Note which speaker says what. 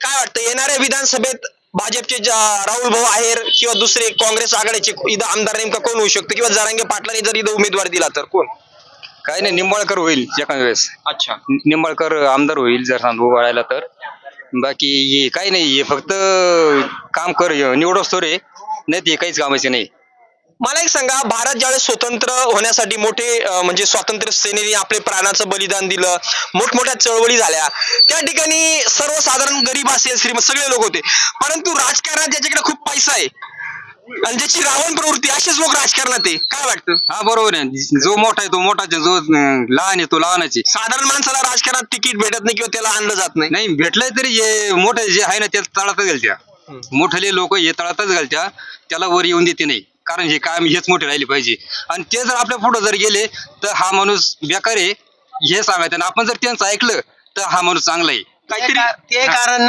Speaker 1: काय वाटतं येणाऱ्या विधानसभेत भाजपचे राहुल भाऊ आहेर किंवा दुसरे काँग्रेस आघाडीचे इथं आमदार नेमका कोण होऊ शकतो किंवा जरांगे पाटलांनी जर इथं उमेदवार दिला तर कोण?
Speaker 2: काही नाही, निंबाळकर होईल एका वेळेस.
Speaker 1: अच्छा.
Speaker 2: निंबाळकर आमदार होईल जर सांगू वळायला तर. बाकी हे काही नाही, हे फक्त काम कर निवडोस रे, नाही ते काहीच कामाचे नाही.
Speaker 1: मला एक सांगा, भारत ज्यावेळेस स्वतंत्र होण्यासाठी मोठे म्हणजे स्वातंत्र्य सेनेने आपले प्राणाचं बलिदान दिलं, मोठमोठ्या चळवळी झाल्या, त्या ठिकाणी सर्वसाधारण गरीब असेल श्रीमंत सगळे लोक होते, परंतु राजकारणात ज्याच्याकडे खूप पैसा आहे आणि ज्याची रावण प्रवृत्ती असेच लोक राजकारणात आहे. काय वाटतं?
Speaker 2: हा बरोबर आहे, जो मोठा आहे तो मोठाच, जो लहान आहे तो लहानाचे.
Speaker 1: साधारण माणसाला राजकारणात तिकीट भेटत नाही किंवा त्याला आणलं जात नाही.
Speaker 2: नाही भेटलंय तरी हे मोठे जे आहे ना ते तळातच घालत्या. मोठले लोक हे तळातच घालत्या, त्याला वर येऊन देते नाही, कारण हे काम हेच मोठे राहिले पाहिजे. आणि ते जर आपल्या पुढे जर गेले तर हा माणूस बेकार आहे हे सांगायचं, आणि आपण जर त्यांचं ऐकलं तर हा माणूस चांगला आहे.
Speaker 1: काहीतरी ते कारण